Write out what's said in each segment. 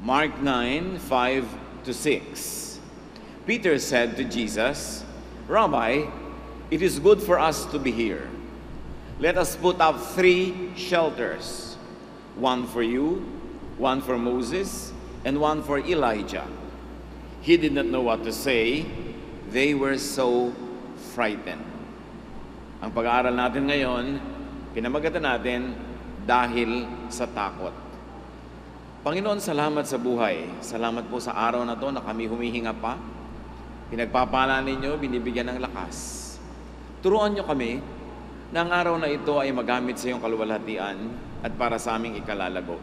Mark 9, 5 to 6. Peter said to Jesus, "Rabbi, it is good for us to be here. Let us put up 3 shelters, one for you, one for Moses, and one for Elijah." He did not know what to say. They were so frightened. Ang pag-aaral natin ngayon, pinamagatan natin, dahil sa takot. Panginoon, salamat sa buhay. Salamat po sa araw na to na kami humihinga pa. Pinagpapala ninyo, binibigyan ng lakas. Turuan nyo kami na ang araw na ito ay magamit sa iyong kaluwalhatian at para sa aming ikalalago.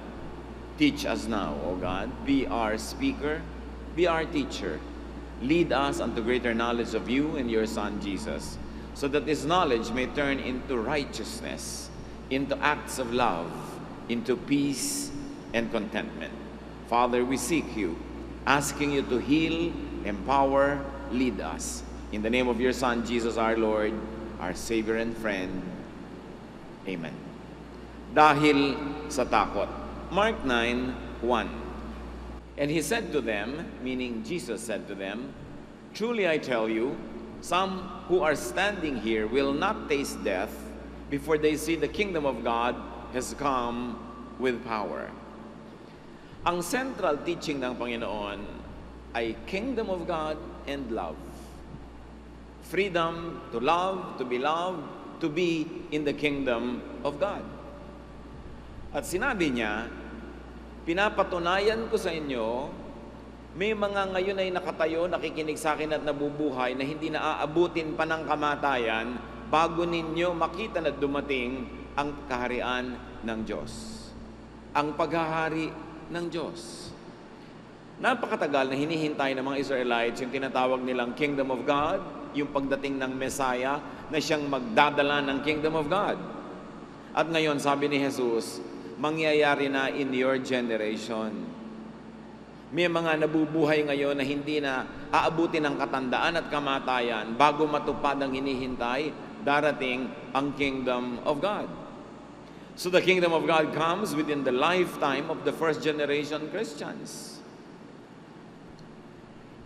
Teach us now, O God. Be our speaker, be our teacher. Lead us unto greater knowledge of you and your Son, Jesus, so that this knowledge may turn into righteousness, into acts of love, into peace and contentment. Father, we seek you, asking you to heal, empower, lead us. In the name of your Son, Jesus our Lord, our Savior and friend. Amen. Dahil sa takot. Mark 9:1. And he said to them, meaning Jesus said to them, "Truly I tell you, some who are standing here will not taste death before they see the kingdom of God has come with power." Ang central teaching ng Panginoon ay kingdom of God and love. Freedom to love, to be loved, to be in the kingdom of God. At sinabi niya, pinapatunayan ko sa inyo, may mga ngayon ay nakatayo, nakikinig sa akin at nabubuhay na hindi naaabutin pa ng kamatayan bago ninyo makita na dumating ang kaharian ng Diyos. Ang paghahari ng Diyos. Napakatagal na hinihintay ng mga Israelites yung tinatawag nilang Kingdom of God, yung pagdating ng Messiah na siyang magdadala ng Kingdom of God. At ngayon, sabi ni Jesus, mangyayari na in your generation. May mga nabubuhay ngayon na hindi na aabutin ng katandaan at kamatayan bago matupad ang hinihintay, darating ang Kingdom of God. So the Kingdom of God comes within the lifetime of the first generation Christians.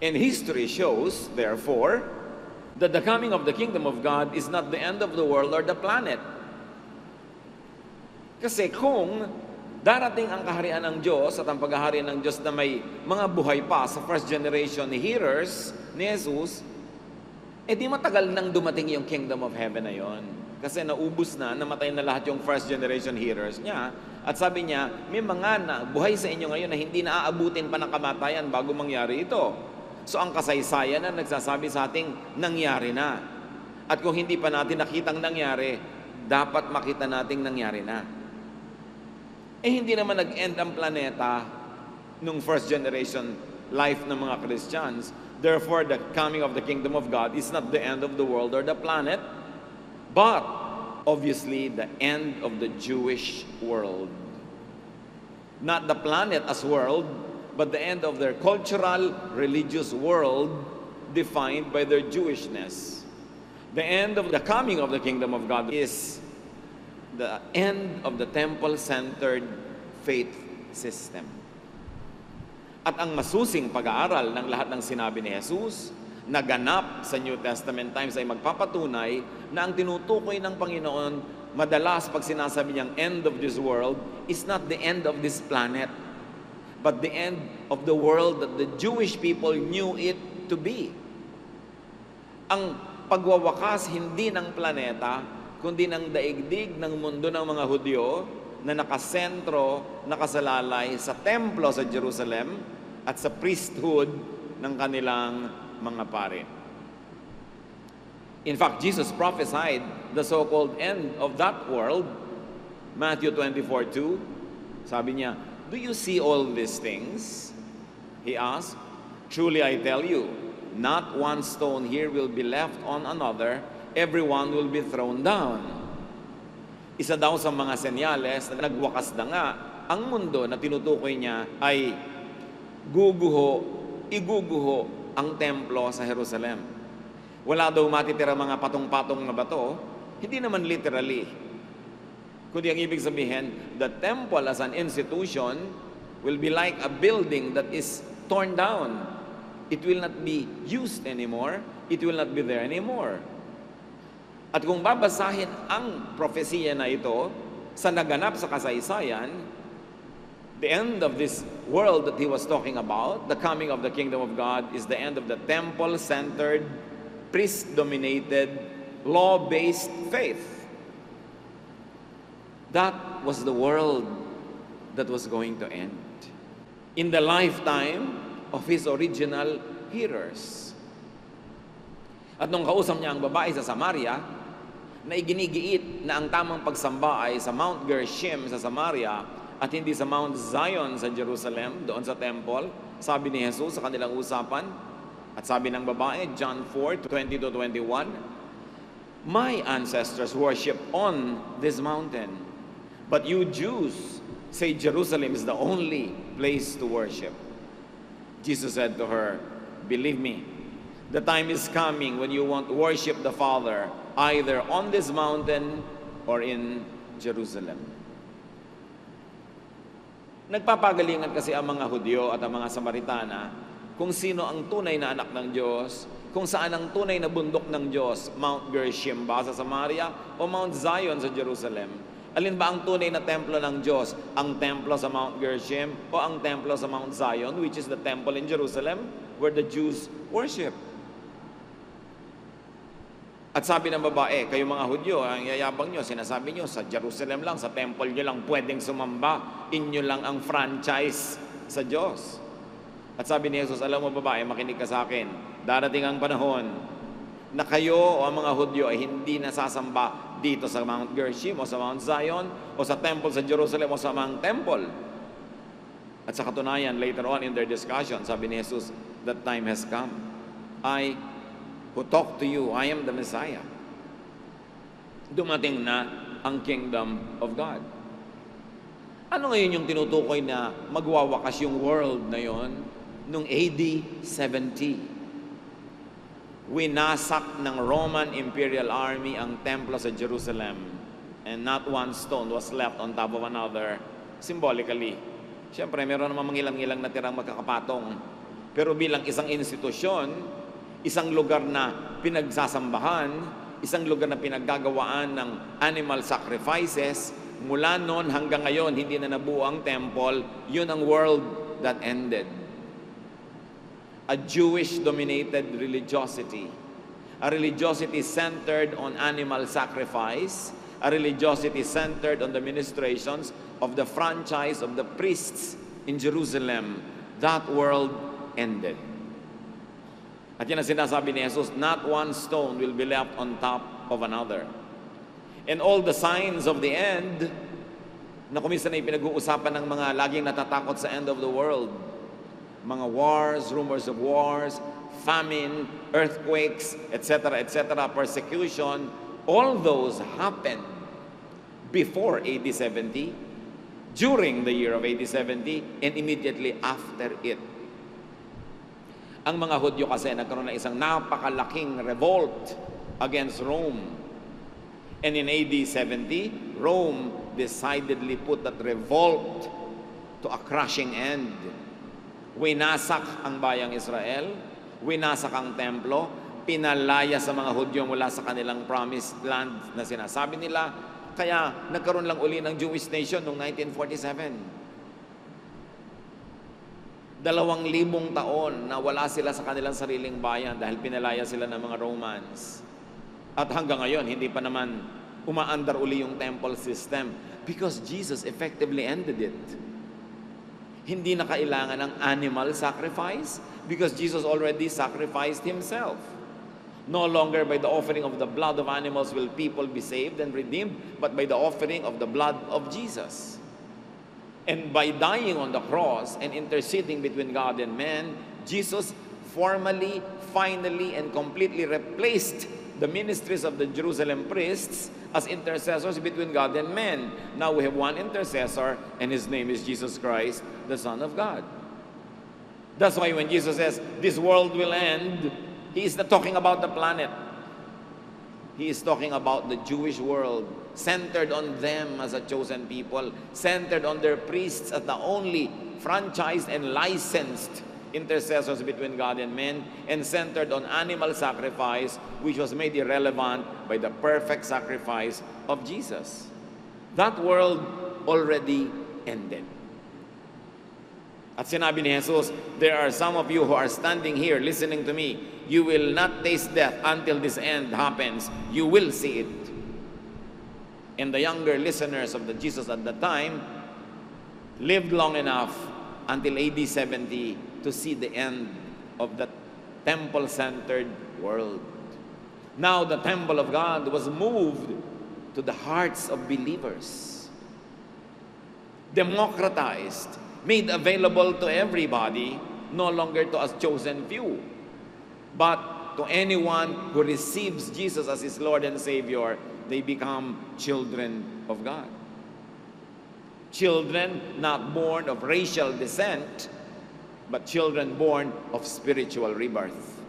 And history shows, therefore, that the coming of the Kingdom of God is not the end of the world or the planet. Kasi kung darating ang kaharian ng Diyos at ang paghaharian ng Diyos na may mga buhay pa sa first generation hearers ni Jesus, di matagal nang dumating yung Kingdom of Heaven na yon. Kasi naubos na, namatay na lahat yung first generation hearers niya. At sabi niya, may mga na buhay sa inyo ngayon na hindi naaabutin pa ng kamatayan bago mangyari ito. So ang kasaysayan na nagsasabi sa ating nangyari na. At kung hindi pa natin nakitang nangyari, dapat makita nating nangyari na. Hindi naman nag-end ang planeta nung first generation life ng mga Christians. Therefore, the coming of the kingdom of God is not the end of the world or the planet, but obviously the end of the Jewish world. Not the planet as world, but the end of their cultural, religious world defined by their Jewishness. The end of the coming of the kingdom of God is the end of the temple-centered faith system. At ang masusing pag-aaral ng lahat ng sinabi ni Jesus, naganap sa New Testament times ay magpapatunay na ang tinutukoy ng Panginoon, madalas pag sinasabi niyang end of this world, is not the end of this planet, but the end of the world that the Jewish people knew it to be. Ang pagwawakas hindi ng planeta, kundi ng daigdig ng mundo ng mga Hudyo na nakasentro, nakasalalay sa templo sa Jerusalem at sa priesthood ng kanilang mga pare. In fact, Jesus prophesied the so-called end of that world. Matthew 24:2, sabi niya, "Do you see all these things?" He asked, "Truly I tell you, not one stone here will be left on another, everyone will be thrown down." Isa daw sa mga senyales na nagwakas na nga ang mundo na tinutukoy niya ay iguguho ang templo sa Jerusalem. Wala daw matitira mga patong-patong na bato, hindi naman literally. Kundi ang ibig sabihin, the temple as an institution will be like a building that is torn down. It will not be used anymore. It will not be there anymore. At kung babasahin ang propesiya na ito sa naganap sa kasaysayan, the end of this world that he was talking about, the coming of the kingdom of God, is the end of the temple-centered, priest-dominated, law-based faith. That was the world that was going to end in the lifetime of his original hearers. At nung kausap niya ang babae sa Samaria, na iginigiit na ang tamang pagsamba ay sa Mount Gerizim sa Samaria at hindi sa Mount Zion sa Jerusalem, doon sa temple, sabi ni Jesus sa kanilang usapan, at sabi ng babae, John 4:20-21, "My ancestors worship on this mountain, but you Jews say Jerusalem is the only place to worship." Jesus said to her, "Believe me, the time is coming when you won't worship the Father either on this mountain or in Jerusalem." Nagpapagalingan kasi ang mga Hudyo at ang mga Samaritana kung sino ang tunay na anak ng Diyos, kung saan ang tunay na bundok ng Diyos, Mount Gerizim ba sa Samaria o Mount Zion sa Jerusalem. Alin ba ang tunay na templo ng Diyos? Ang templo sa Mount Gerizim o ang templo sa Mount Zion, which is the temple in Jerusalem where the Jews worship? At sabi ng babae, kayo mga Hudyo, ang yayabang nyo, sinasabi nyo, sa Jerusalem lang, sa temple nyo lang pwedeng sumamba, inyo lang ang franchise sa Diyos. At sabi ni Jesus, alam mo babae, makinig ka sa akin, darating ang panahon na kayo o ang mga Hudyo ay hindi nasasamba dito sa Mount Gerizim o sa Mount Zion o sa temple sa Jerusalem o sa Mount Temple. At sa katunayan, later on in their discussion, sabi ni Jesus, that time has come. I who talk to you, I am the Messiah. Dumating na ang kingdom of God. Ano ngayon yung tinutukoy na magwawakas yung world na yon? Nung AD 70. Winasak ng Roman Imperial Army ang templo sa Jerusalem, and not one stone was left on top of another, symbolically. Siyempre, meron naman mangilang-ilang na tirang magkakapatong. Pero bilang isang institusyon, isang lugar na pinagsasambahan, isang lugar na pinaggagawaan ng animal sacrifices, mula noon hanggang ngayon, hindi na nabuo ang temple, yun ang world that ended. A Jewish-dominated religiosity. A religiosity centered on animal sacrifice. A religiosity centered on the ministrations of the franchise of the priests in Jerusalem. That world ended. At yan ang sinasabi ni Jesus, not one stone will be left on top of another. And all the signs of the end, na kuminsan ay pinag-uusapan ng mga laging natatakot sa end of the world. Mga wars, rumors of wars, famine, earthquakes, etc., persecution, all those happened before AD 70, during the year of AD 70, and immediately after it. Ang mga Hudyo kasi nagkaroon ng isang napakalaking revolt against Rome. And in AD 70, Rome decidedly put that revolt to a crushing end. Winasak ang bayang Israel, winasak ang templo, pinalaya sa mga Hudyo mula sa kanilang promised land na sinasabi nila. Kaya nagkaroon lang uli ng Jewish nation noong 1947. 2,000 taon na wala sila sa kanilang sariling bayan dahil pinalaya sila ng mga Romans. At hanggang ngayon, hindi pa naman umaandar uli yung temple system because Jesus effectively ended it. Hindi na kailangan ng animal sacrifice because Jesus already sacrificed Himself. No longer by the offering of the blood of animals will people be saved and redeemed, but by the offering of the blood of Jesus. And by dying on the cross and interceding between God and man, Jesus formally, finally, and completely replaced the ministries of the Jerusalem priests as intercessors between God and men. Now we have one intercessor, and His name is Jesus Christ, the Son of God. That's why when Jesus says, this world will end, He is not talking about the planet. He is talking about the Jewish world, centered on them as a chosen people, centered on their priests as the only franchised and licensed intercessors between God and men, and centered on animal sacrifice, which was made irrelevant by the perfect sacrifice of Jesus. That world already ended. At sinabi ni Jesus, there are some of you who are standing here listening to me. You will not taste death until this end happens. You will see it. And the younger listeners of the Jesus at that time lived long enough until AD 70 to see the end of that temple-centered world. Now the temple of God was moved to the hearts of believers, democratized, made available to everybody, no longer to a chosen few, but to anyone who receives Jesus as his Lord and Savior. They become children of God. Children not born of racial descent, but children born of spiritual rebirth.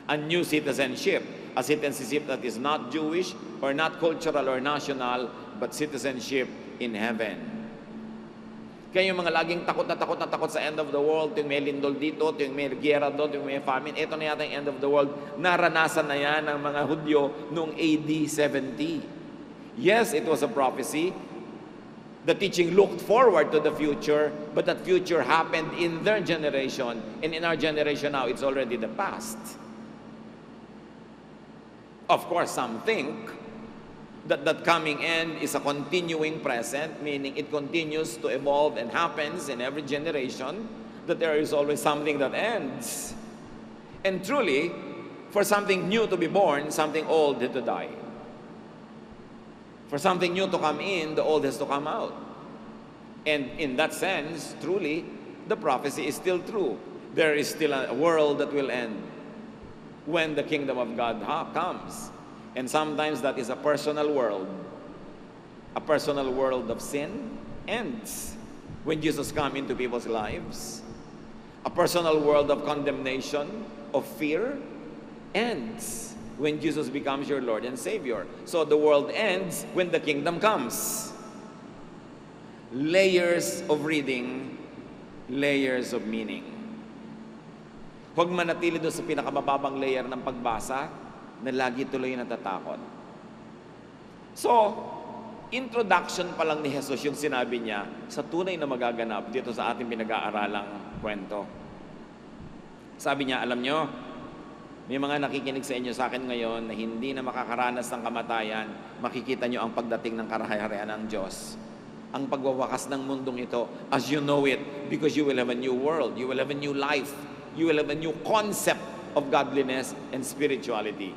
A new citizenship, a citizenship that is not Jewish or not cultural or national, but citizenship in heaven. Kaya yung mga laging takot na takot sa end of the world, yung may lindol dito, yung may giyera doon, yung may famine, ito na yata yung end of the world. Naranasan na yan ng mga Hudyo noong AD 70. Yes, it was a prophecy. The teaching looked forward to the future, but that future happened in their generation. And in our generation now, it's already the past. Of course, some think that coming end is a continuing present, meaning it continues to evolve and happens in every generation, that there is always something that ends. And truly, for something new to be born, something old had to die. For something new to come in, the old has to come out. And in that sense, truly, the prophecy is still true. There is still a world that will end when the kingdom of God comes. And sometimes that is a personal world. A personal world of sin ends when Jesus comes into people's lives. A personal world of condemnation, of fear, ends when Jesus becomes your Lord and Savior. So the world ends when the kingdom comes. Layers of reading, layers of meaning. Huwag manatili doon sa pinakamababang layer ng pagbasa na lagi tuloy natatakot. So, introduction pa lang ni Jesus yung sinabi niya sa tunay na magaganap dito sa ating pinag-aaralang kwento. Sabi niya, alam nyo, may mga nakikinig sa inyo sa akin ngayon na hindi na makakaranas ng kamatayan, makikita nyo ang pagdating ng kaharian ng Diyos. Ang pagwawakas ng mundong ito as you know it, because you will have a new world, you will have a new life, you will have a new concept of godliness and spirituality.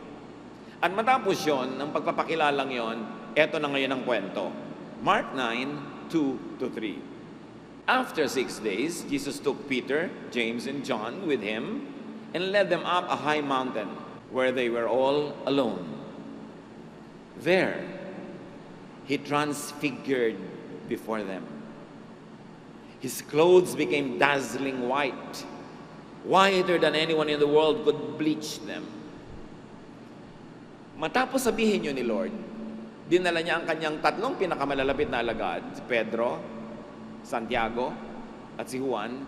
At matapos yon, ng pagpapakilalang yon, eto na ngayon ang kwento. Mark 9, 2-3. After 6 days, Jesus took Peter, James, and John with him and led them up a high mountain where they were all alone. There, he transfigured before them. His clothes became dazzling white, whiter than anyone in the world could bleach them. Matapos sabihin yun ni Lord, dinala niya ang kanyang tatlong pinakamalalapit na alagad, si Pedro, Santiago, at si Juan,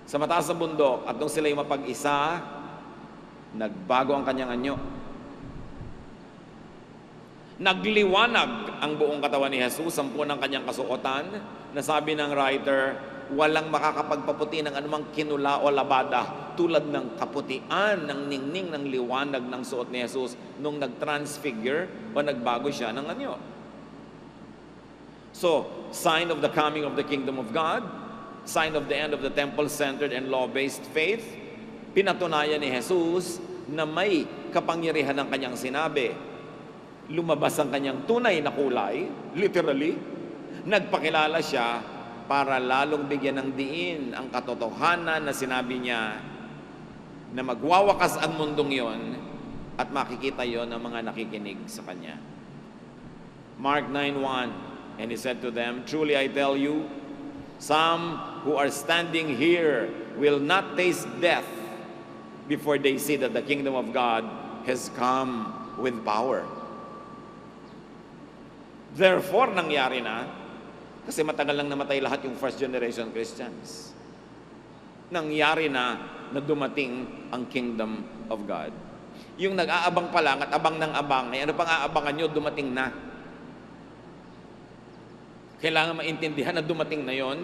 sa mataas na bundok, at nung sila'y mapag-isa, nagbago ang kanyang anyo. Nagliwanag ang buong katawan ni Jesus, sampu ng kanyang kasuotan, na sabi ng writer, walang makakapagpaputi ng anumang kinula o labada tulad ng kaputian, ng ningning, ng liwanag ng suot ni Jesus nung nag-transfigure o nagbago siya ng anyo. So, sign of the coming of the kingdom of God, sign of the end of the temple-centered and law-based faith, pinatunayan ni Jesus na may kapangyarihan ng kanyang sinabi. Lumabas ang kanyang tunay na kulay, literally, nagpakilala siya para lalong bigyan ng diin ang katotohanan na sinabi niya na magwawakas ang mundong yon at makikita yon ng mga nakikinig sa kanya. Mark 9:1, and he said to them, truly I tell you, some who are standing here will not taste death before they see that the kingdom of God has come with power. Therefore, nangyari na, kasi matagal lang namatay lahat yung first generation Christians. Nangyari na dumating ang kingdom of God. Yung nag-aabang pa lang at abang ng abang, ay ano pang aabangan nyo, dumating na. Kailangan maintindihan na dumating na yon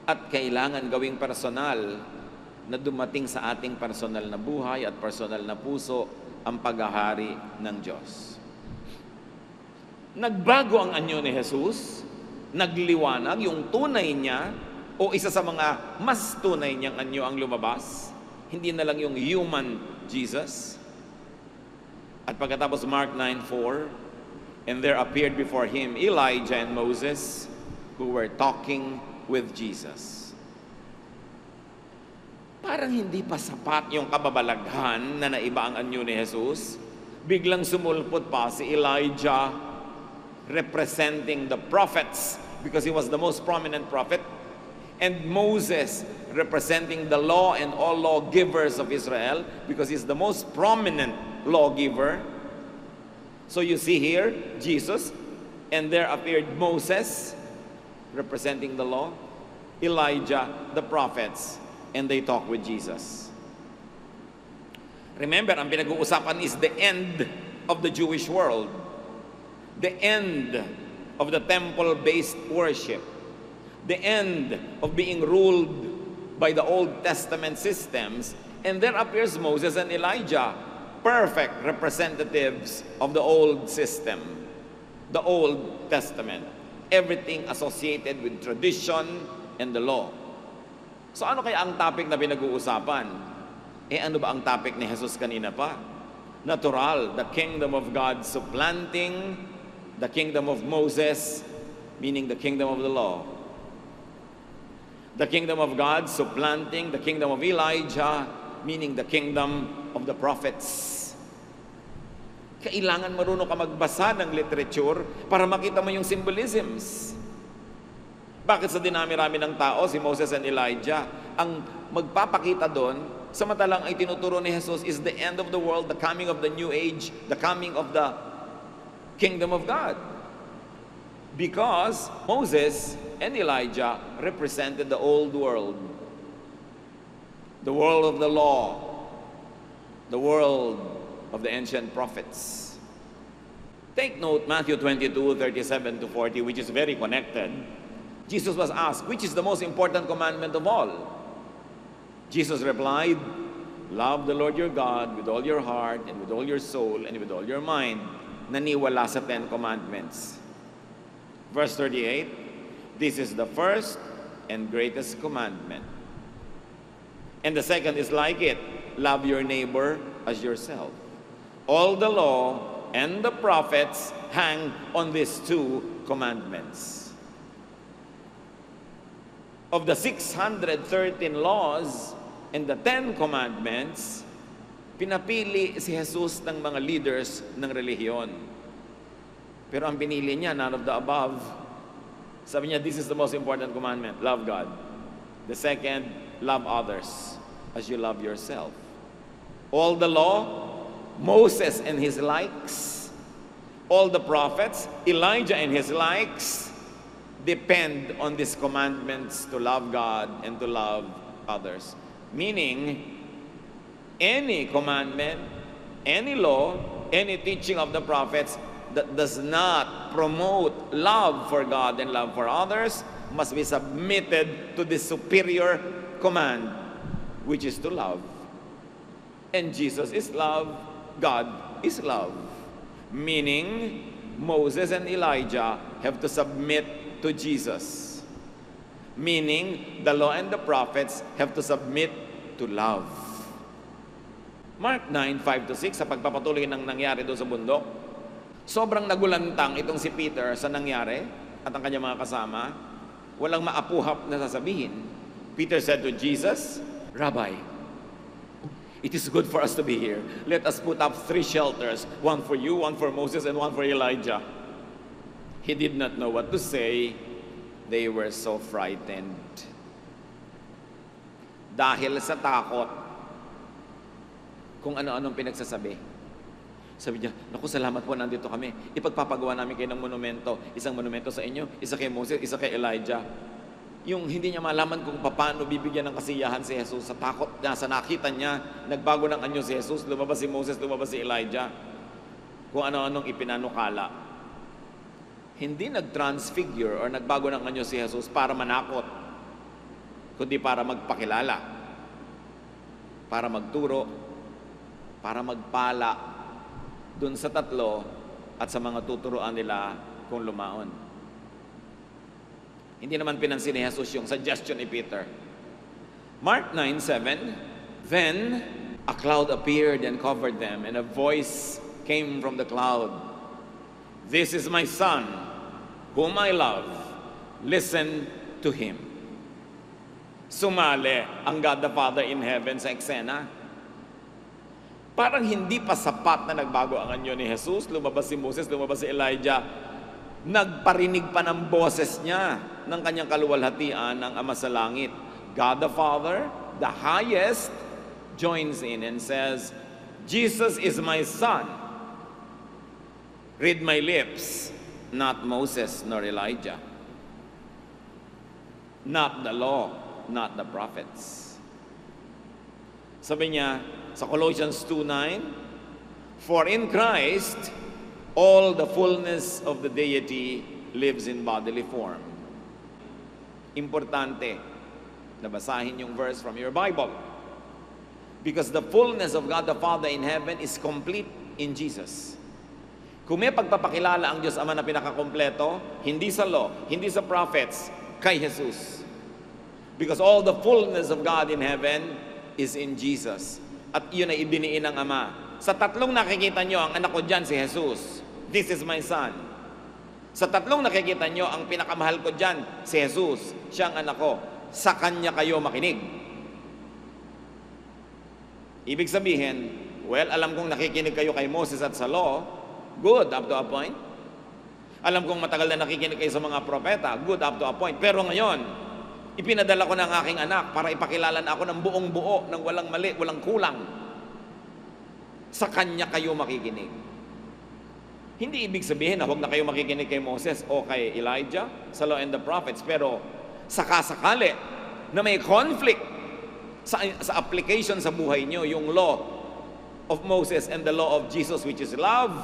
at kailangan gawing personal na dumating sa ating personal na buhay at personal na puso ang paghahari ng Diyos. Nagbago ang anyo ni Jesus, nagliwanag yung tunay niya o isa sa mga mas tunay niyang anyo ang lumabas. Hindi na lang yung human Jesus. At pagkatapos Mark 9:4, and there appeared before him Elijah and Moses who were talking with Jesus. Parang hindi pa sapat yung kababalaghan na naiba ang anyo ni Jesus. Biglang sumulpot pa si Elijah representing the prophets because he was the most prominent prophet, and Moses representing the law and all lawgivers of Israel because he's the most prominent lawgiver. So you see here, Jesus, and there appeared Moses representing the law, Elijah, the prophets, and they talk with Jesus. Remember, ang pinag-uusapan is the end of the Jewish world. The end of the temple-based worship. The end of being ruled by the Old Testament systems. And there appears Moses and Elijah, perfect representatives of the old system, the Old Testament. Everything associated with tradition and the law. So ano kaya ang topic na pinag-uusapan? Ano ba ang topic ni Jesus kanina pa? Natural, the kingdom of God supplanting the kingdom of Moses, meaning the kingdom of the law. The kingdom of God supplanting the kingdom of Elijah, meaning the kingdom of the prophets. Kailangan marunong ka magbasa ng literature para makita mo yung symbolisms. Bakit sa dinami-rami ng tao, si Moses and Elijah, ang magpapakita doon, samantalang ay tinuturo ni Jesus is the end of the world, the coming of the new age, the coming of the kingdom of God. Because Moses and Elijah represented the old world, the world of the law, the world of the ancient prophets. Take note, Matthew 22:37-40, which is very connected. Jesus was asked, which is the most important commandment of all? Jesus replied, love the Lord your God with all your heart and with all your soul and with all your mind. Naniwala sa 10 commandments. Verse 38, this is the first and greatest commandment. And the second is like it, love your neighbor as yourself. All the law and the prophets hang on these 2 commandments. Of the 613 laws and the 10 commandments, pinapili si Jesus ng mga leaders ng relihiyon. Pero ang pinili niya, none of the above. Sabi niya, this is the most important commandment, love God. The second, love others as you love yourself. All the law, Moses and his likes, all the prophets, Elijah and his likes, depend on these commandments to love God and to love others. Meaning, any commandment, any law, any teaching of the prophets that does not promote love for God and love for others must be submitted to the superior command, which is to love. And Jesus is love, God is love. Meaning, Moses and Elijah have to submit to Jesus. Meaning, the law and the prophets have to submit to love. Mark 9:5-6, sa pagpapatuloy ng nangyari doon sa bundok, sobrang nagulantang itong si Peter sa nangyari at ang kanyang mga kasama. Walang maapuhap na sasabihin. Peter said to Jesus, Rabbi, it is good for us to be here. Let us put up 3 shelters, one for you, one for Moses, and one for Elijah. He did not know what to say. They were so frightened. Dahil sa takot, kung ano-anong pinagsasabi. Sabi niya, naku, salamat po, nandito kami. Ipagpapagawa namin kayo ng monumento. Isang monumento sa inyo, isa kay Moses, isa kay Elijah. Yung hindi niya malaman kung paano bibigyan ng kasiyahan si Jesus sa takot niya, sa nakita niya, nagbago ng anyo si Jesus, lumabas si Moses, lumabas si Elijah. Kung ano-anong ipinanukala. Hindi nag-transfigure or nagbago ng anyo si Jesus para manakot, kundi para magpakilala, para magturo, para magpala dun sa tatlo at sa mga tuturuan nila kung lumaon. Hindi naman pinansin ni Jesus yung suggestion ni Peter. Mark 9:7, then a cloud appeared and covered them, and a voice came from the cloud. This is my son, whom I love. Listen to him. Sumali ang God the Father in heaven sa eksena. Parang hindi pa sapat na nagbago ang anyo ni Jesus, lumabas si Moses, lumabas si Elijah, nagparinig pa ng boses niya ng kanyang kaluwalhatian ng Ama sa Langit. God the Father, the highest, joins in and says, Jesus is my son. Read my lips, not Moses nor Elijah. Not the law, not the prophets. Sabi niya sa Colossians 2:9, for in Christ all the fullness of the deity lives in bodily form. Importante na basahin yung verse from your Bible. Because the fullness of God the Father in heaven is complete in Jesus. Kung may pagpapakilala ang Diyos Ama na pinakakompleto, hindi sa law, hindi sa prophets, kay Jesus. Because all the fullness of God in heaven is in Jesus. At yun ay ibiniin ng Ama. Sa tatlong nakikita nyo, ang anak ko dyan si Jesus. This is my son. Sa tatlong nakikita nyo, ang pinakamahal ko dyan si Jesus. Siya ang anak ko. Sa Kanya kayo makinig. Ibig sabihin, well, alam kong nakikinig kayo kay Moses at sa law, good up to a point. Alam kong matagal na nakikinig kayo sa mga propeta, good up to a point. Pero ngayon, ipinadala ko ng aking anak para ipakilala na ako ng buong buo, ng walang mali, walang kulang. Sa Kanya kayo makikinig. Hindi ibig sabihin na huwag na kayo makikinig kay Moses o kay Elijah sa law and the prophets, pero sakasakali na may conflict sa application sa buhay nyo, yung law of Moses and the law of Jesus, which is love,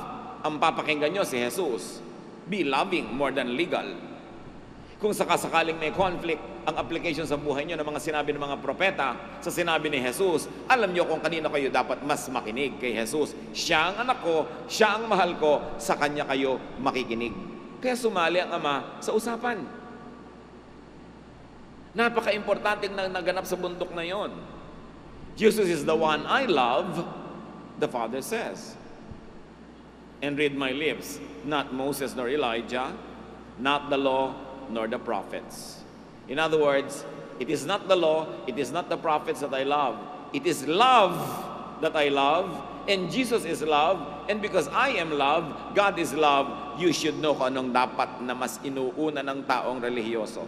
ang papakinggan nyo si Jesus. Be loving more than legal. Kung sakasakaling may conflict ang application sa buhay nyo ng mga sinabi ng mga propeta sa sinabi ni Jesus, alam nyo kung kanino kayo dapat mas makinig, kay Jesus. Siya ang anak ko, siya ang mahal ko, sa Kanya kayo makikinig. Kaya sumali ang Ama sa usapan. Napaka-importante na naganap sa bundok na yon. Jesus is the one I love, the Father says. And read my lips, not Moses nor Elijah, not the law, nor the prophets. In other words, it is not the law, it is not the prophets that I love. It is love that I love, and Jesus is love, and because I am love, God is love, you should know kung anong dapat na mas inuuna ng taong relihiyoso.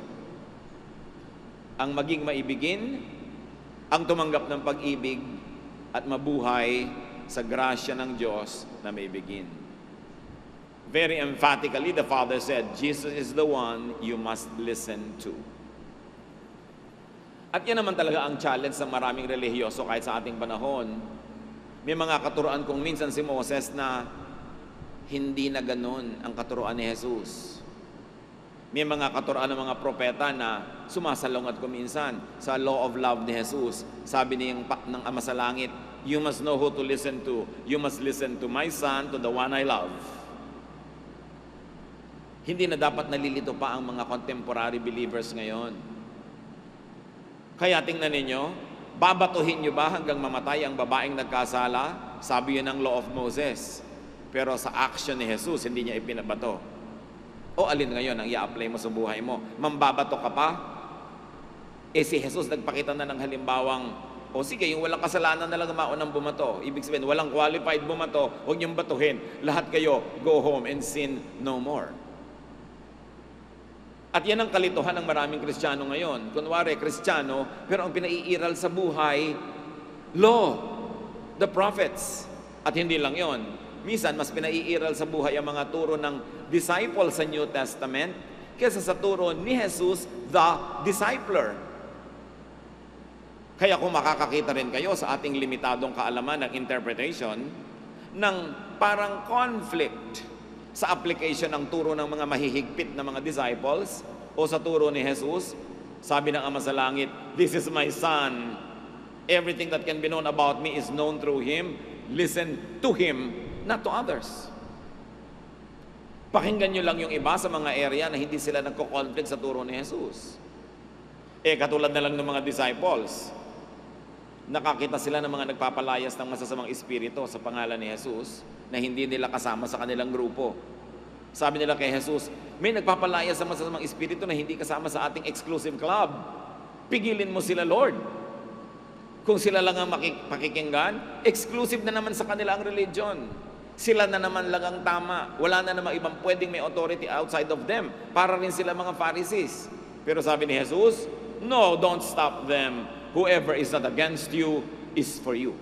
Ang maging maibigin, ang tumanggap ng pag-ibig, at mabuhay sa grasya ng Diyos na maibigin. Very emphatically, the Father said, Jesus is the one you must listen to. At yan naman talaga ang challenge ng maraming relihiyoso kahit sa ating panahon. May mga katuruan kung minsan si Moses na hindi na ganun ang katuruan ni Jesus. May mga katuruan ng mga propeta na sumasalungat kuminsan sa law of love ni Jesus. Sabi ng Ama sa Langit, you must know who to listen to. You must listen to my son, to the one I love. Hindi na dapat nalilito pa ang mga contemporary believers ngayon. Kaya tingnan ninyo, babatuhin nyo ba hanggang mamatay ang babaeng nagkasala? Sabi yun ng law of Moses. Pero sa action ni Jesus, hindi niya ipinabato. O alin ngayon ang i-apply mo sa buhay mo? Mambabato ka pa? Si Jesus nagpakita na ng halimbawang, o sige, yung walang kasalanan na lang maunang bumato. Ibig sabihin, walang qualified bumato, huwag niyong batuhin. Lahat kayo, go home and sin no more. At yan ang kalituhan ng maraming Kristiyano ngayon. Kunwari, Kristiyano, pero ang pinaiiral sa buhay, law, the prophets. At hindi lang yon, Minsan, mas pinaiiral sa buhay ang mga turo ng disciples sa New Testament kaysa sa turo ni Jesus, the discipler. Kaya kung makakakita rin kayo sa ating limitadong kaalaman ng interpretation, ng parang conflict sa application ng turo ng mga mahihigpit na mga disciples o sa turo ni Jesus, sabi ng Ama sa Langit, "This is my Son. Everything that can be known about me is known through Him. Listen to Him, not to others." Pakinggan nyo lang yung iba sa mga area na hindi sila nagko-conflict sa turo ni Jesus. Katulad na lang ng mga disciples. Nakakita sila ng mga nagpapalayas ng masasamang espiritu sa pangalan ni Jesus na hindi nila kasama sa kanilang grupo. Sabi nila kay Jesus, may nagpapalayas ng masasamang espiritu na hindi kasama sa ating exclusive club. Pigilin mo sila, Lord. Kung sila lang ang pakikinggan, exclusive na naman sa kanila ang religion. Sila na naman lang ang tama. Wala na namang ibang pwedeng may authority outside of them. Para rin sila mga Pharisees. Pero sabi ni Jesus, no, don't stop them. Whoever is not against you is for you.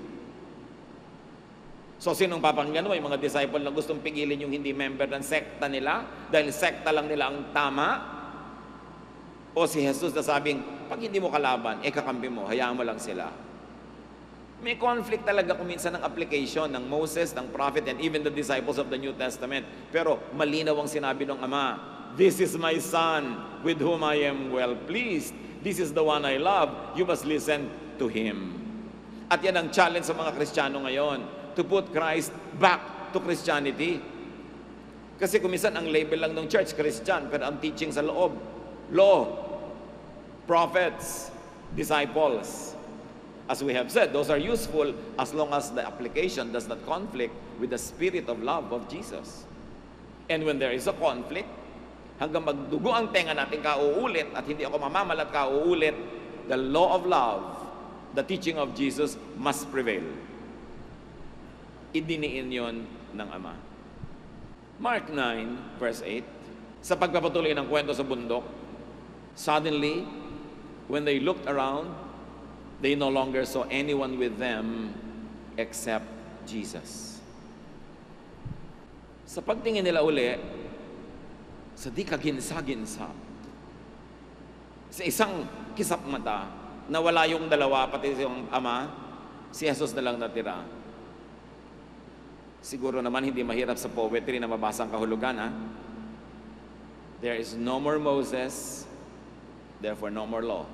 So sinong papakinggan mo? Yung mga disciple na gustong pigilin yung hindi member ng sekta nila dahil sekta lang nila ang tama? O si Jesus na sabing, pag hindi mo kalaban, kakampi mo, hayaan mo lang sila. May conflict talaga kuminsan ng application ng Moses, ng prophet, and even the disciples of the New Testament. Pero malinaw ang sinabi ng Ama, "This is my Son, with whom I am well pleased. This is the one I love. You must listen to Him." At yan ang challenge sa mga Kristiyano ngayon, to put Christ back to Christianity. Kasi kuminsan ang label lang ng church, Christian, pero ang teaching sa loob, law, prophets, disciples. As we have said, those are useful as long as the application does not conflict with the spirit of love of Jesus. And when there is a conflict, hanggang magdugo ang tenga natin kauulit at hindi ako mamamalat kauulit, the law of love, the teaching of Jesus must prevail. Idiniin yon ng Ama. Mark 9, verse 8, sa pagpapatuloy ng kwento sa bundok, suddenly, when they looked around, they no longer saw anyone with them except Jesus. Sa pagtingin nila uli, sa di kaginsa-ginsa, sa isang kisap mata, nawala yung dalawa, pati yung Ama, si Jesus na lang natira. Siguro naman hindi mahirap sa poetry na mabasa ang kahulugan, ha? There is no more Moses, therefore no more law.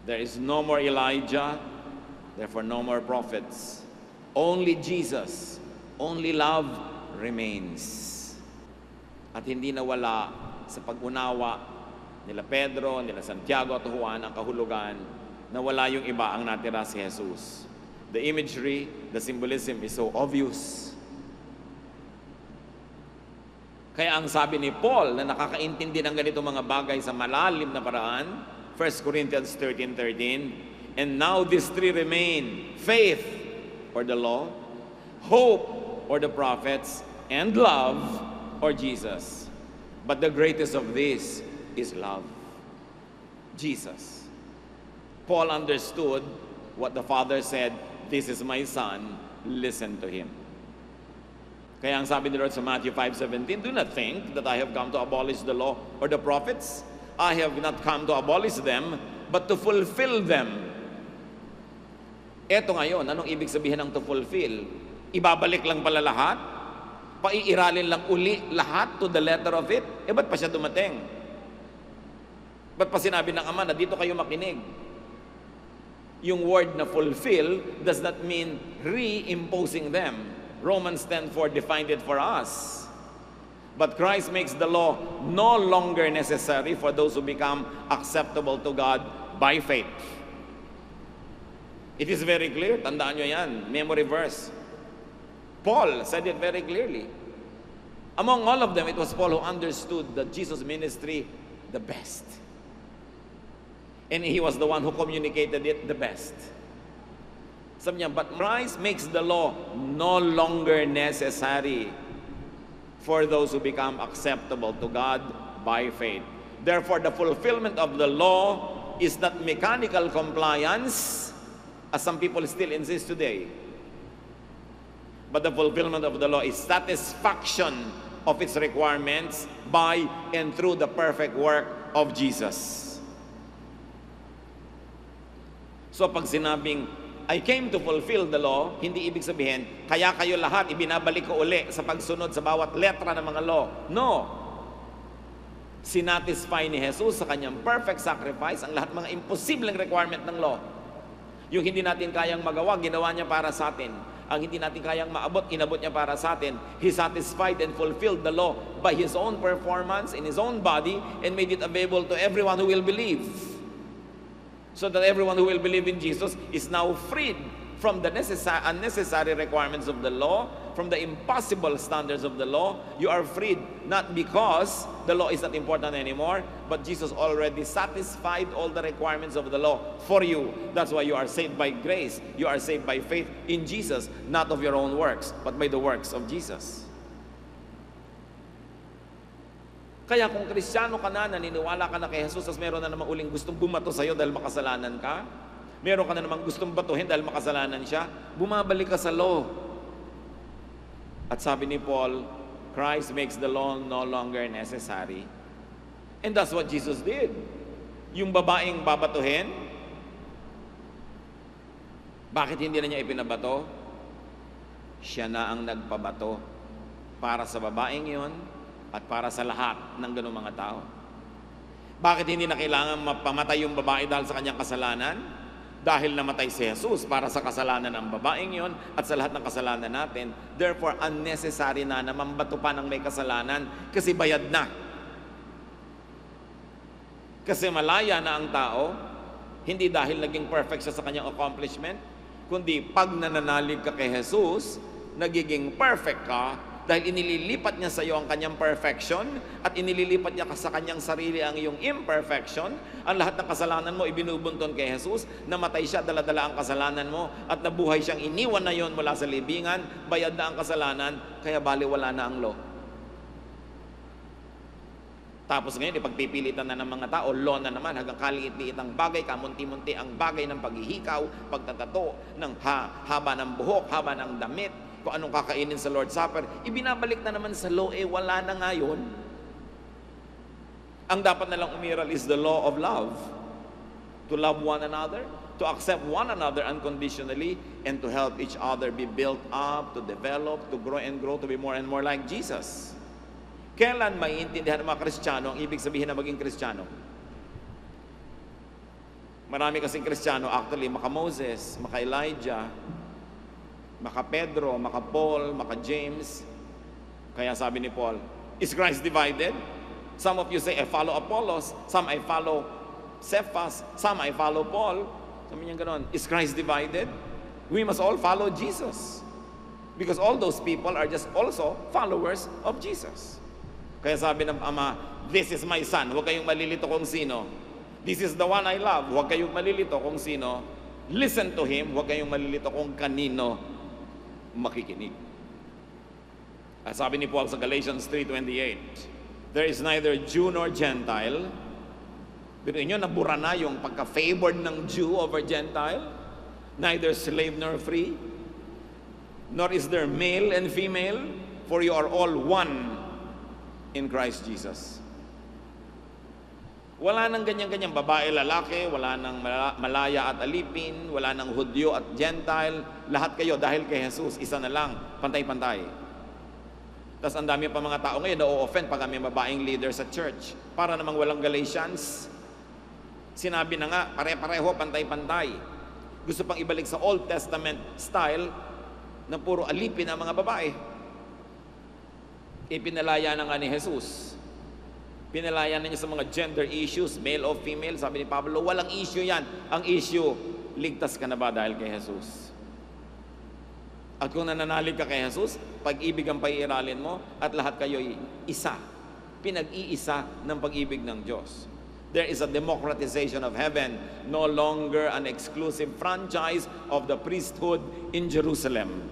There is no more Elijah, therefore no more prophets. Only Jesus, only love remains. At hindi nawala sa pag-unawa nila Pedro, nila Santiago at Juan ang kahulugan, nawala yung iba, ang natira si Jesus. The imagery, the symbolism is so obvious. Kaya ang sabi ni Paul na nakakaintindi ng ganitong mga bagay sa malalim na paraan, 1 Corinthians 13:13, and now these three remain, faith or the law, hope or the prophets, and love or Jesus. But the greatest of these is love. Jesus. Paul understood what the Father said, "This is my Son, listen to Him." Kaya ang sabi ni Lord sa Matthew 5:17, "Do not think that I have come to abolish the law or the prophets. I have not come to abolish them, but to fulfill them." Eto ngayon, anong ibig sabihin ng to fulfill? Ibabalik lang pala lahat? Paiiralin lang uli lahat to the letter of it? Ba't pa siya dumating? Ba't pa sinabi ng Ama na dito kayo makinig? Yung word na fulfill does not mean reimposing them. Romans 10:4 defined it for us. But Christ makes the law no longer necessary for those who become acceptable to God by faith. It is very clear. Tandaan nyo yan. Memory verse. Paul said it very clearly. Among all of them, it was Paul who understood that Jesus' ministry the best. And he was the one who communicated it the best. Sabi niya, but Christ makes the law no longer necessary for those who become acceptable to God by faith. Therefore, the fulfillment of the law is not mechanical compliance, as some people still insist today. But the fulfillment of the law is satisfaction of its requirements by and through the perfect work of Jesus. So pag sinabing, I came to fulfill the law, hindi ibig sabihin, kaya kayo lahat ibinabalik ko uli sa pagsunod sa bawat letra ng mga law. No. Sinatisfy ni Jesus sa kanyang perfect sacrifice ang lahat mga imposibleng requirement ng law. Yung hindi natin kayang magawa, ginawa niya para sa atin. Ang hindi natin kayang maabot, inabot niya para sa atin. He satisfied and fulfilled the law by His own performance in His own body and made it available to everyone who will believe. So that everyone who will believe in Jesus is now freed from the unnecessary requirements of the law, from the impossible standards of the law. You are freed not because the law is not important anymore, but Jesus already satisfied all the requirements of the law for you. That's why you are saved by grace. You are saved by faith in Jesus, not of your own works, but by the works of Jesus. Kaya kung Kristiyano ka na, naniniwala ka na kay Jesus, at meron na namang uling gustong bumato sa'yo dahil makasalanan ka, meron ka na namang gustong batuhin dahil makasalanan siya, bumabalik ka sa law. At sabi ni Paul, Christ makes the law no longer necessary. And that's what Jesus did. Yung babaeng babatuhin, bakit hindi na niya ipinabato? Siya na ang nagpabato para sa babaeng yon at para sa lahat ng ganung mga tao. Bakit hindi na kailangan mapamatay yung babae dahil sa kanyang kasalanan? Dahil namatay si Jesus para sa kasalanan ng babaeng yon at sa lahat ng kasalanan natin. Therefore, unnecessary na mambato pa ng may kasalanan kasi bayad na. Kasi malaya na ang tao, hindi dahil naging perfect siya sa kanyang accomplishment, kundi pag nananalig ka kay Jesus, nagiging perfect ka dahil inililipat niya sa iyo ang kanyang perfection at inililipat niya sa kanyang sarili ang iyong imperfection. Ang lahat ng kasalanan mo ibinubunton kay Jesus, namatay siya, dala-dala ang kasalanan mo at nabuhay siyang iniwan na yon mula sa libingan, bayad na ang kasalanan, kaya baliwala na ang law. Tapos ngayon, ipagpipilitan na ng mga tao, law na naman, hanggang kaliit-liit ang bagay, kamunti-munti ang bagay ng paghihikaw, pagtatato, ng haba ng buhok, haba ng damit, kung anong kakainin sa Lord's Supper, ibinabalik na naman sa law, wala na ngayon. Ang dapat na lang umiral is the law of love. To love one another, to accept one another unconditionally, and to help each other be built up, to develop, to grow and grow, to be more and more like Jesus. Kailan maiintindihan ng mga Kristiyano ang ibig sabihin na maging Kristiyano? Marami kasing Kristiyano, actually, maka-Moses, maka-Elijah, maka-Pedro, maka-Paul, maka-James. Kaya sabi ni Paul, is Christ divided? Some of you say, I follow Apollos. Some I follow Cephas. Some I follow Paul. Sabi niya gano'n, is Christ divided? We must all follow Jesus. Because all those people are just also followers of Jesus. Kaya sabi ng Ama, this is my son. Huwag kayong malilito kung sino. This is the one I love. Huwag kayong malilito kung sino. Listen to him. Huwag kayong malilito kung kanino makikinig. At sabi ni Paul sa Galatians 3:28, there is neither Jew nor Gentile. Pero inyo, nabura na yung pagka-favored ng Jew over Gentile. Neither slave nor free. Nor is there male and female, for you are all one in Christ Jesus. Wala nang ganyan-ganyan, babae, lalaki, wala nang malaya at alipin, wala nang Hudyo at Gentile, lahat kayo dahil kay Jesus, isa na lang, pantay-pantay. Tapos ang dami pa mga tao ngayon na-offend pag may babaeng leader sa church. Para namang walang Galatians, sinabi na nga, pare-pareho, pantay-pantay. Gusto pang ibalik sa Old Testament style na puro alipin ang mga babae. Ipinalaya na nga ni Jesus. Pinalaya na niya sa mga gender issues, male o female. Sabi ni Pablo, walang issue yan. Ang issue, ligtas ka na ba dahil kay Jesus? At kung nananalig ka kay Jesus, pag-ibig ang paiiralin mo at lahat kayo'y isa. Pinag-iisa ng pag-ibig ng Diyos. There is a democratization of heaven, no longer an exclusive franchise of the priesthood in Jerusalem.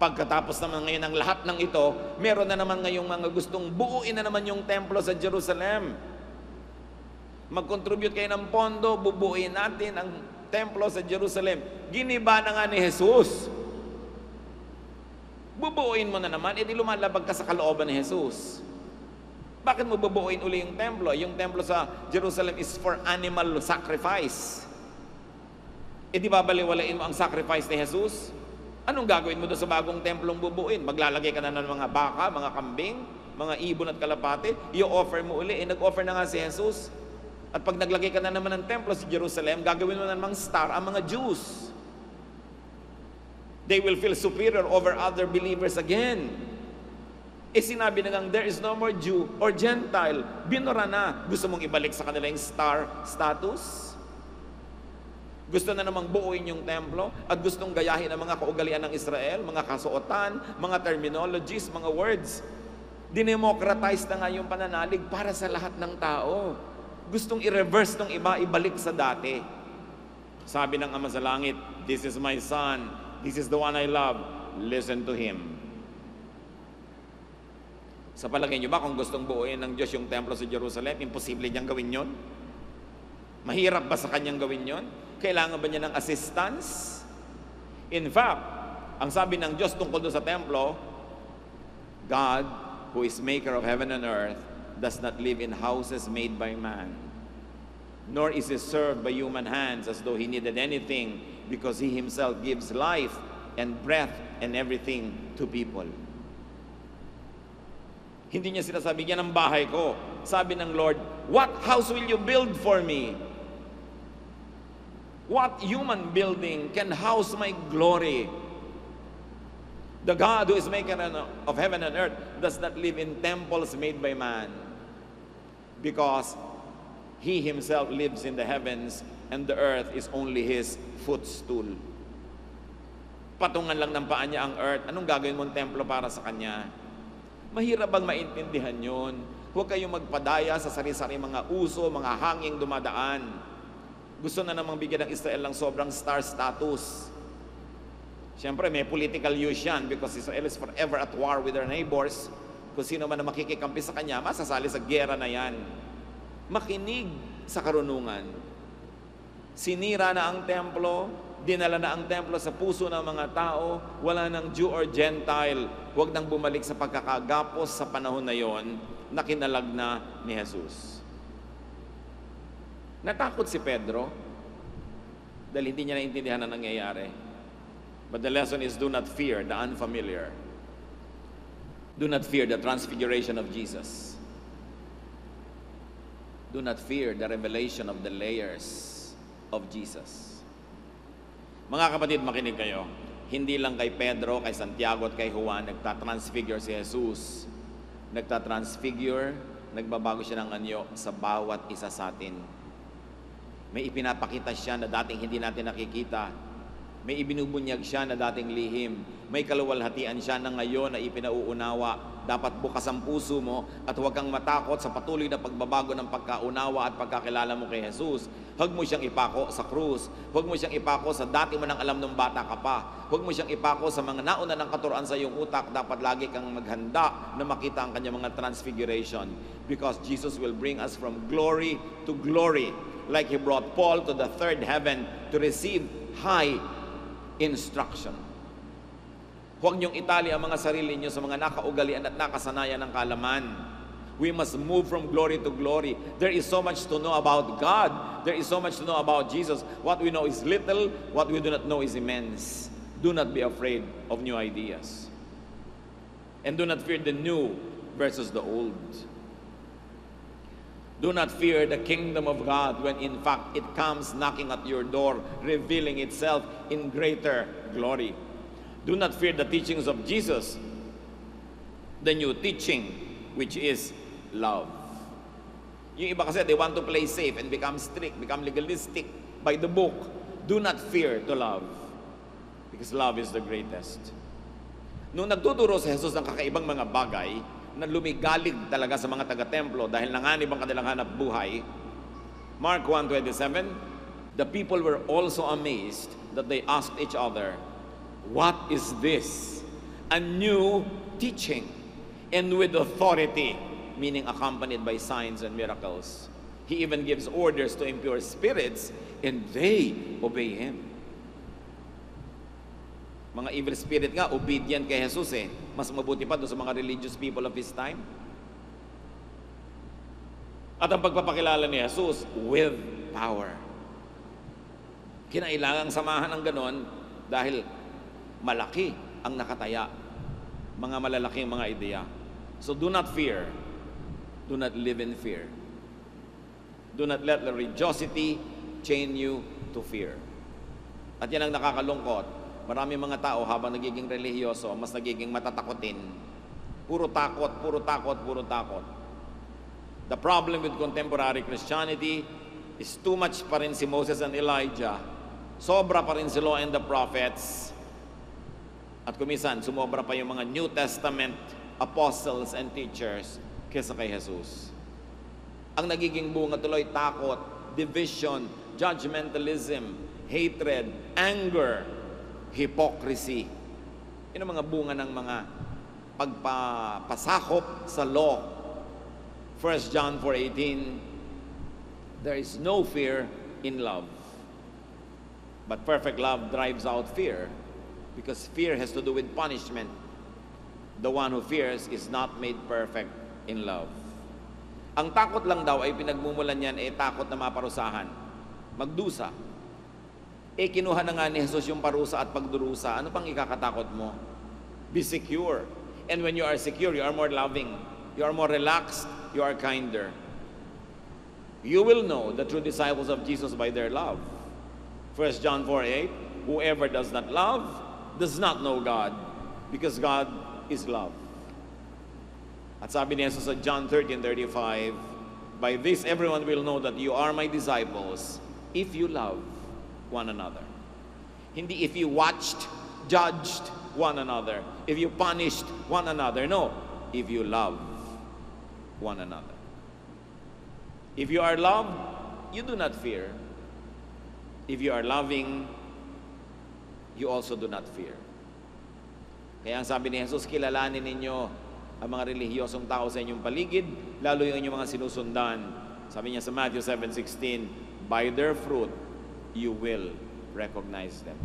Pagkatapos naman ngayon ng lahat ng ito, meron na naman ngayong mga gustong buuin na naman yung templo sa Jerusalem. Mag-contribute kayo ng pondo, bubuuin natin ang templo sa Jerusalem. Giniba na nga ni Jesus. Bubuuin mo na naman, edi lumalabag ka sa kalooban ni Jesus. Bakit mo bubuuin uli yung templo? Yung templo sa Jerusalem is for animal sacrifice. Edi babaliwalain mo ang sacrifice ni Jesus? Anong gagawin mo doon sa bagong templong bubuuin? Maglalagay ka na ng mga baka, mga kambing, mga ibon at kalapate? I-offer mo uli. Nag-offer na nga si Jesus. At pag naglagay ka na naman ng templo sa Jerusalem, gagawin mo na namang star ang mga Jews. They will feel superior over other believers again. Sinabi na there is no more Jew or Gentile. Binura na. Gusto mong ibalik sa kanila yung star status? Gusto na namang buuin yung templo at gustong gayahin ang mga kaugalian ng Israel, mga kasuotan, mga terminologies, mga words. Dinemocratize na nga yung pananalig para sa lahat ng tao. Gustong i-reverse ng iba, ibalik sa dati. Sabi ng Ama sa Langit, "This is my Son, this is the one I love, listen to Him." Sa palagay niyo ba kung gustong buuin ng Diyos yung templo sa Jerusalem, imposible niyang gawin yon? Mahirap ba sa kanyang gawin yon? Kailangan ba niya ng assistance? In fact, ang sabi ng Diyos tungkol doon sa templo, God, who is maker of heaven and earth, does not live in houses made by man, nor is He served by human hands as though He needed anything, because He Himself gives life and breath and everything to people. Hindi niya sinasabi, yan ang bahay ko. Sabi ng Lord, what house will you build for me? What human building can house my glory? The God who is maker of heaven and earth does not live in temples made by man, because He Himself lives in the heavens and the earth is only His footstool. Patungan lang ng paa niya ang earth. Anong gagawin mong templo para sa Kanya? Mahirap bang maintindihan yun? Huwag kayong magpadaya sa sari-sari mga uso, mga hanging dumadaan. Gusto na namang bigyan ng Israel ng sobrang star status. Siyempre, may political use yan because Israel is forever at war with their neighbors. Kung sino man na makikikampi sa kanya, masasali sa gera na yan. Makinig sa karunungan. Sinira na ang templo, dinala na ang templo sa puso ng mga tao, wala ng Jew or Gentile. Huwag nang bumalik sa pagkakagapos sa panahon na yon na kinalag na ni Jesus. Natakot si Pedro dahil hindi niya naintindihan ang nangyayari. But the lesson is, do not fear the unfamiliar. Do not fear the transfiguration of Jesus. Do not fear the revelation of the layers of Jesus. Mga kapatid, makinig kayo. Hindi lang kay Pedro, kay Santiago at kay Juan nagtatransfigure si Jesus. Nagtatransfigure, nagbabago siya ng anyo sa bawat isa sa atin. May ipinapakita siya na dating hindi natin nakikita. May ibinubunyag siya na dating lihim. May kaluwalhatian siya na ngayon na ipinauunawa. Dapat bukas ang puso mo at huwag kang matakot sa patuloy na pagbabago ng pagkaunawa at pagkakilala mo kay Jesus. Huwag mo siyang ipako sa krus. Huwag mo siyang ipako sa dati mo nang alam nung bata ka pa. Huwag mo siyang ipako sa mga nauna ng katuruan sa iyong utak. Dapat lagi kang maghanda na makita ang kanyang mga transfiguration. Because Jesus will bring us from glory to glory. Like He brought Paul to the third heaven to receive high instruction. Huwag niyong itali ang mga sarili niyo sa mga nakaugalian at nakasanayan ng kalaman. We must move from glory to glory. There is so much to know about God. There is so much to know about Jesus. What we know is little, what we do not know is immense. Do not be afraid of new ideas. And do not fear the new versus the old. Do not fear the kingdom of God when in fact it comes knocking at your door, revealing itself in greater glory. Do not fear the teachings of Jesus, the new teaching, which is love. Yung iba kasi, they want to play safe and become strict, become legalistic by the book. Do not fear to love, because love is the greatest. Nung nagtuturo si Jesus ng kakaibang mga bagay, na lumigalig talaga sa mga taga-templo dahil nanganib ang kanilang hanap buhay, Mark 1:27, the people were also amazed that they asked each other, "What is this? A new teaching, and with authority," meaning accompanied by signs and miracles. He even gives orders to impure spirits, and they obey Him. Mga evil spirit nga, obedient kay Jesus eh. Mas mabuti pa doon sa mga religious people of his time. At ang pagpapakilala ni Jesus with power. Kinailangang samahan ng ganon dahil malaki ang nakataya. Mga malalaking mga ideya. So do not fear. Do not live in fear. Do not let the religiosity chain you to fear. At yan ang nakakalungkot. Marami mga tao habang nagiging relihiyoso, mas nagiging matatakotin. Puro takot, puro takot, puro takot. The problem with contemporary Christianity is too much pa rin si Moses and Elijah. Sobra pa rin si Law and the Prophets. At kumisan, sumobra pa yung mga New Testament apostles and teachers kesa kay Jesus. Ang nagiging bunga tuloy, takot, division, judgmentalism, hatred, anger, hypocrisy. Yun ang mga bunga ng mga pagpapasakop sa law. 1 John 4:18, there is no fear in love. But perfect love drives out fear, because fear has to do with punishment. The one who fears is not made perfect in love. Ang takot lang daw ay pinagmumulan niyan takot na maparusahan, magdusa. Kinuha na nga ni Jesus yung parusa at pagdurusa. Ano pang ikakatakot mo? Be secure. And when you are secure, you are more loving. You are more relaxed. You are kinder. You will know the true disciples of Jesus by their love. 1 John 4:8, whoever does not love does not know God, because God is love. At sabi ni Jesus sa John 13:35, by this everyone will know that you are my disciples if you love one another. Hindi if you watched, judged one another, if you punished one another. No, if you love one another. If you are loved, you do not fear. If you are loving, you also do not fear. Kaya ang sabi ni Jesus, kilalanin ninyo ang mga relihiyosong tao sa inyong paligid, lalo yung inyong mga sinusundan. Sabi niya sa Matthew 7:16, by their fruit, you will recognize them.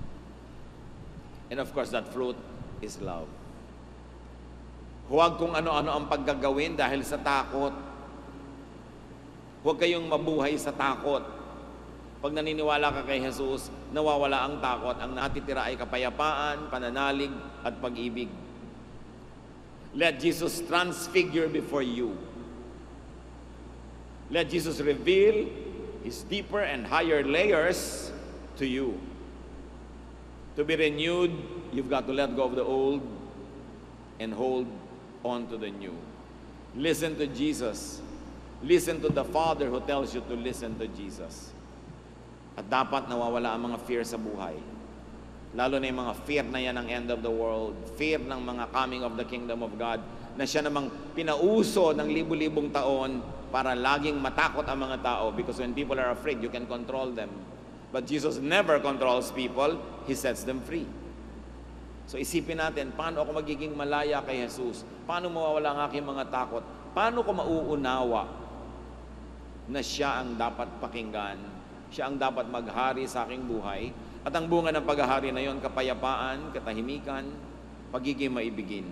And of course, that fruit is love. Huwag kung ano-ano ang paggagawin dahil sa takot. Huwag kayong mabuhay sa takot. Pag naniniwala ka kay Jesus, nawawala ang takot. Ang natitira ay kapayapaan, pananalig, at pag-ibig. Let Jesus transfigure before you. Let Jesus reveal His deeper and higher layers to you. To be renewed, you've got to let go of the old and hold on to the new. Listen to Jesus. Listen to the Father who tells you to listen to Jesus. At dapat nawawala ang mga fear sa buhay. Lalo na yung mga fear na yan ng end of the world, fear ng mga coming of the kingdom of God, na siya namang pinauso ng libu-libong taon para laging matakot ang mga tao, because when people are afraid, you can control them. But Jesus never controls people, He sets them free. So isipin natin, paano ako magiging malaya kay Jesus? Paano mawawala ang aking mga takot? Paano ko mauunawa na siya ang dapat pakinggan, siya ang dapat maghari sa aking buhay, at ang bunga ng paghahari na yon, kapayapaan, katahimikan, pagiging maibigin.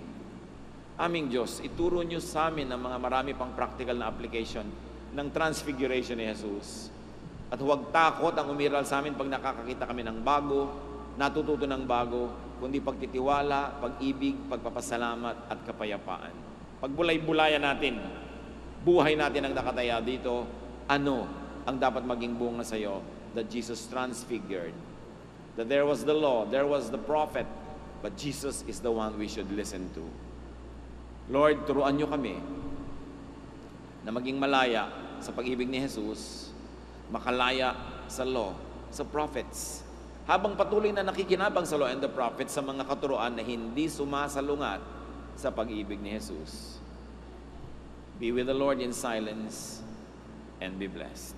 Aming Diyos, ituro niyo sa amin ang mga marami pang practical na application ng transfiguration ni Jesus. At huwag takot ang umiral sa amin pag nakakakita kami ng bago, natututo ng bago, kundi pagtitiwala, pag-ibig, pagpapasalamat, at kapayapaan. Pagbulay-bulayan natin, buhay natin ang nakataya dito, ano ang dapat maging bunga sa iyo that Jesus transfigured? That there was the law, there was the prophet, but Jesus is the one we should listen to. Lord, turuan niyo kami na maging malaya sa pag-ibig ni Jesus, makalaya sa law, sa prophets. Habang patuloy na nakikinabang sa law and the prophets sa mga katuruan na hindi sumasalungat sa pag-ibig ni Jesus. Be with the Lord in silence and be blessed.